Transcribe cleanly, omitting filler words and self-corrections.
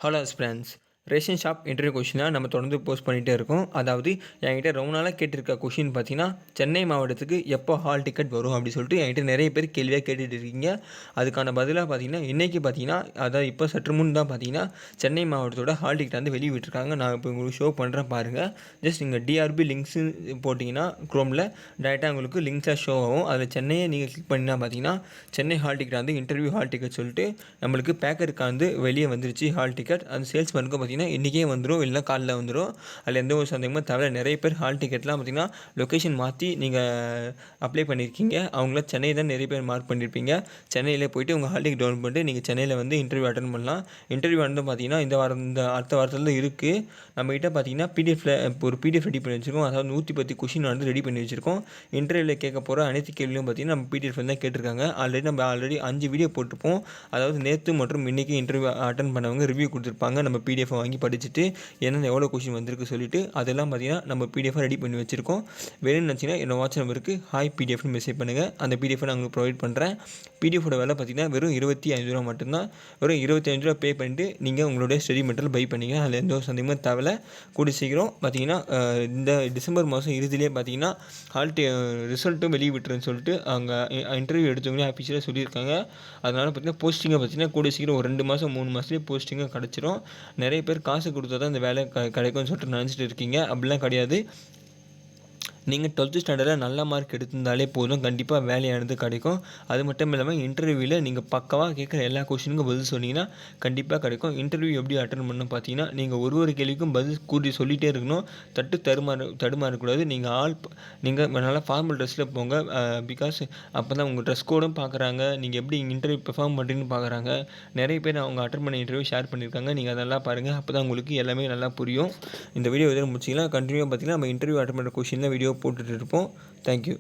Hello friends. Ration shop interview கொஷினாக நம்ம தொடர்ந்து போஸ்ட் பண்ணிகிட்டே இருக்கோம். அதாவது என்கிட்ட ரொம்ப நாளாக கேட்டிருக்க கொஷின் பார்த்தீங்கன்னா, சென்னை மாவட்டத்துக்கு எப்போ ஹால் டிக்கெட் வரும் அப்படி சொல்லிட்டு என்கிட்ட நிறைய பேர் கேள்வியாக கேட்டுட்டு இருக்கீங்க. அதுக்கான பதிலாக பார்த்தீங்கன்னா, இன்றைக்கி பார்த்தீங்கன்னா, அதாவது இப்போ சற்று முன் தான் பார்த்தீங்கன்னா, சென்னை மாவட்டத்தோட ஹால் டிக்கெட் வந்து வெளியே விட்டுருக்காங்க. நான் இப்போ உங்களுக்கு ஷோ பண்ணுறேன் பாருங்கள். ஜஸ்ட் நீங்கள் டிஆர்பி லிங்க்ஸு போட்டிங்கன்னா குரோமில் டேரெக்டாக உங்களுக்கு லிங்க்ஸாக ஷோ ஆகும். அதில் சென்னையை நீங்கள் கிளிக் பண்ணினா பார்த்தீங்கன்னா, சென்னை ஹால் டிக்கெட் வந்து இன்டர்வியூ ஹால் டிக்கெட் சொல்லிட்டு நம்மளுக்கு பேக்கருக்கு வந்து வெளியே வந்துருச்சு ஹால் டிக்கெட். அந்த சேல்ஸ்மேனுக்கு பார்த்தீங்கன்னா இன்றைக்கே வந்துடும், இல்லைனா காலைல வந்துடும். அதில் எந்த ஒரு சந்தேகமும் தவிர நிறைய பேர் ஹால் டிக்கெட்லாம் பார்த்தீங்கன்னா லொக்கேஷன் மாற்றி நீங்கள் அப்ளை பண்ணியிருக்கீங்க. அவங்கள சென்னை தான் நிறைய பேர் மார்க் பண்ணியிருப்பீங்க. சென்னையில் போய்ட்டு உங்கள் ஹால் டிக்கெட் டவுன்லோட் பண்ணிட்டு நீங்கள் சென்னையில் வந்து இன்டர்வியூ அட்டன் பண்ணலாம். இன்டர்வியூ வந்து பார்த்தீங்கன்னா இந்த அடுத்த வாரத்தில் தான் இருக்குது. நம்மகிட்ட பார்த்தீங்கன்னா பிடிஎஃப்ல ஒரு பிடிஎஃப் ரெடி பண்ணி வச்சுருக்கோம். அதாவது 110 கொஷின் வந்து ரெடி பண்ணி வச்சுருக்கோம். இன்டர்வியூவில் கேட்க போகிற அனைத்து கேள்வியும் பார்த்தீங்கன்னா நம்ம பிடிஎஃப் தான் கேட்டிருக்காங்க. நம்ம ஆல்ரெடி 5 வீடியோ போட்டிருப்போம். அதாவது நேற்று மற்றும் இன்றைக்கி இன்டர்வியூ அட்டன் பண்ணவங்க ரிவ்யூ கொடுத்துருப்பாங்க. நம்ம பிடிஎஃப் வாங்கி படிச்சுட்டு என்னென்ன எவ்வளோ கொஷின் வந்திருக்கு சொல்லிவிட்டு அதெல்லாம் பார்த்தீங்கன்னா நம்ம பிடிஎஃபாக ரெடி பண்ணி வச்சுருக்கோம். வேணும்னு நினச்சிங்கன்னா என்னோட வாட்ஸ்அப் நம்பருக்கு ஹாய் பிடிஎஃப்னு மெசேஜ் பண்ணுங்கள். அந்த பிடிஎஃப் நான் உங்களுக்கு ப்ரொவைட் பண்ணுறேன். பிடிஎஃபோட விலை பார்த்தீங்கன்னா வெறும் 25 மட்டும்தான். வெறும் 25 பே பண்ணிட்டு நீங்கள் உங்களுடைய ஸ்டடி மெட்டீரியல் பை பண்ணிங்க. அதில் எந்த ஒரு சந்தேகமும் தேவையில்ல. கூடி சீக்கிரம் பார்த்தீங்கன்னா இந்த டிசம்பர் மாதம் இறுதியிலே பார்த்தீங்கன்னா ரிசல்ட்டும் வெளியே விட்டுருன்னு சொல்லிட்டு அங்கே இன்டர்வியூ எடுத்தவங்களே ஆஃபீஸில் சொல்லியிருக்காங்க. அதனால் பார்த்தீங்கன்னா போஸ்டிங்கை பார்த்தீங்கன்னா கூடிய சீக்கிரம் ஒரு 2 மாதம் 3 மாதத்துலேயே போஸ்டிங்காக கிடச்சிரும். நிறைய பேர் காசு கொடுத்தா தான் இந்த வேலை கிடைக்கும்னு சொல்லிட்டு நினச்சிட்டு இருக்கீங்க. அப்படிலாம் கிடையாது. நீங்கள் 12th ஸ்டாண்டர்டில் நல்ல மார்க் எடுத்திருந்தாலே போதும், கண்டிப்பாக வேலையானது கிடைக்கும். அது மட்டும் இல்லாமல் இன்டர்வியூவில் நீங்கள் பக்காவாக கேட்குற எல்லா கொஷினுக்கும் பதில் சொன்னீங்கன்னா கண்டிப்பாக கிடைக்கும். இன்டர்வியூ எப்படி அட்டன் பண்ணணும் பார்த்தீங்கன்னா, நீங்கள் ஒரு கேள்விக்கும் பதில் கூட்டி சொல்லிகிட்டே இருக்கணும். தடுமாறக்கூடாது. நீங்கள் நல்லா ஃபார்மல் ட்ரெஸ்ஸில் போங்க. பிகாஸ் அப்போ தான் உங்கள் ட்ரெஸ் கோடும் பார்க்குறாங்க. நீங்கள் எப்படி இன்டர்வியூ பெர்ஃபார்ம் பண்ணுறீங்கன்னு பார்க்குறாங்க. நிறைய பேர் அவங்க அட்டன் பண்ண இன்டர்வியூ ஷேர் பண்ணியிருக்காங்க. நீங்கள் அதெல்லாம் பாருங்கள். அப்போ தான் உங்களுக்கு எல்லாமே நல்லா புரியும். இந்த வீடியோ எதில் முடிச்சிங்கன்னா கண்டினியூவாக பார்த்தீங்கன்னா நம்ம இன்டர்வியூ அட்டன் பண்ணுற கொஷின் தான் வீடியோ போட்டுட்டு இருப்போம். தேங்க்யூ.